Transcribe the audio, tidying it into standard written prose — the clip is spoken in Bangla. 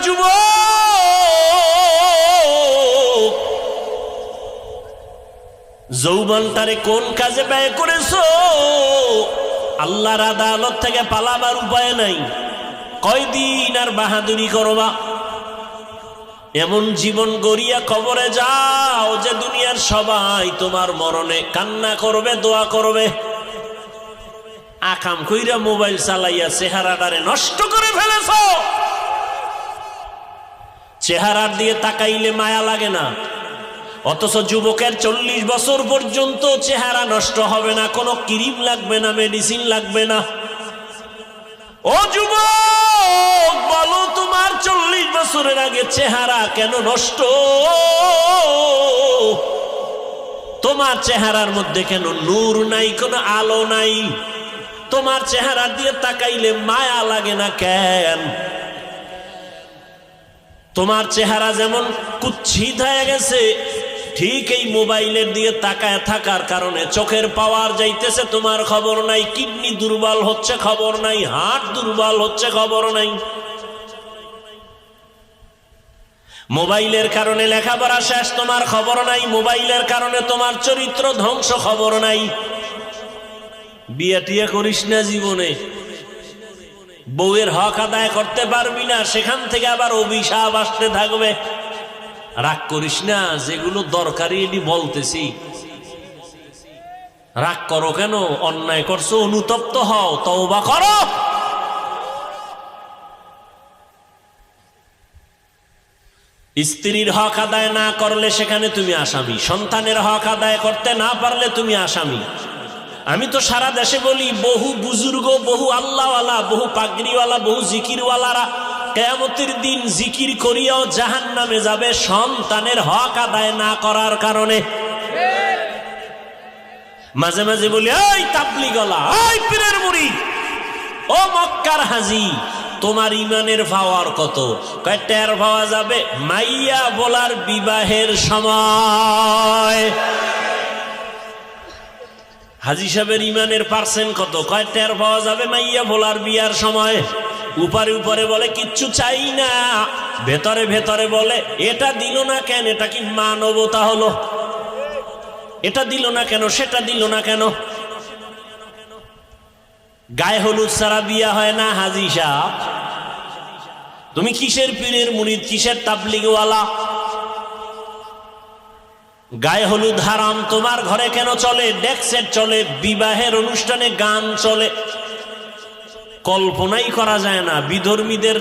যুবক, যৌবনটারে কোন কাজে ব্যয় করেছো? আল্লাহর আদালত থেকে পালাবার উপায় নাই। কয়দিন আর বাহাদুরি করবা? এমন জীবন গড়িয়া কবরে যাও যে দুনিয়ার সবাই তোমার মরণে কান্না করবে, দোয়া করবে। আকাম কইরা মোবাইল চালাইয়া চেহারাটারে নষ্ট করে ফেলেছ। চেহারার দিয়ে তাকাইলে মায়া লাগে না, অথচ যুবকের 40 বছর পর্যন্ত চেহারা নষ্ট হবে না, কোনো ক্রিম লাগবে না, মেডিসিন লাগবে না। ও যুবক, বলো তোমার 40 বছরের আগে চেহারা কেন নষ্ট? তোমার চেহারার মধ্যে কেন নূর নাই, কোনো আলো নাই? তোমার চেহারা দিয়ে তাকাইলে মায়া লাগে না কেন? তোমার চেহারা যেমন কুৎসিত হয়ে গেছে, ঠিক এই মোবাইলের দিয়ে তাকায় থাকার কারণে চোখের পাওয়ার যাইতেছে, তোমার খবর নাই। কিডনি দুর্বল হচ্ছে, খবর নাই। হার্ট দুর্বল হচ্ছে, খবর নাই। মোবাইলের কারণে লেখাপড়া শেষ, তোমার খবর নাই। মোবাইলের কারণে তোমার চরিত্র ধ্বংস, খবর নাই। বিয়ে টিয়ে করিস না জীবনে, বউয়ের হক আদায় করতে পারবি না, সেখান থেকে আবার অভিশাপ আসতে থাকবে। রাগ করিস না, যেগুলো দরকারি এটি বলতেছি। রাগ করো কেন? অন্যায় করছো, অনুতপ্ত হও, তওবা করো। স্ত্রীর হক আদায় না করলে সেখানে তুমি আসামি। সন্তানের হক আদায় করতে না পারলে তুমি আসামি। আমি তো সারা দেশে বলি, বহু বুজুর্গ, বহু আল্লাহওয়ালা, বহু পাগড়িওয়ালা, বহু জিকিরওয়ালারা কিয়ামতের দিন জিকির করিয়াও জাহান্নামে যাবে সন্তানের হক আদায় না করার কারণে। মাঝে মাঝে বলি, ওই তাবলীগওয়ালা, ওই পীরের মুরিদ, ও মক্কার হাজী, তোমার ইমানের পাওয়ার কত? কয় টের পাওয়া যাবে মাইয়া বলার বিবাহের সময়। হাজী সাহেবের ইমানের পার্সেন্ট কত? কয় টের পাওয়া যাবে মাইয়া বলার বিয়ার সময়। উপরে উপরে বলে কিচ্ছু চাই না, ভেতরে ভেতরে বলে এটা দিল না কেন? এটা কি মানবতা হলো? এটা দিল না কেন, সেটা দিল না কেন? গায়ে হলুদ ছাড়া বিয়া হয় না হাজী সাহেব। তুমি কিসের পীরের মুরিদ, কিসের তাবলীগওয়ালা? গায়ে হলুদ হারাম, তোমার ঘরে কেন চলে? ডেক সেট চলে, বিবাহের অনুষ্ঠানে গান চলে, কল্পনাই করা যায় না। বিধর্মীদের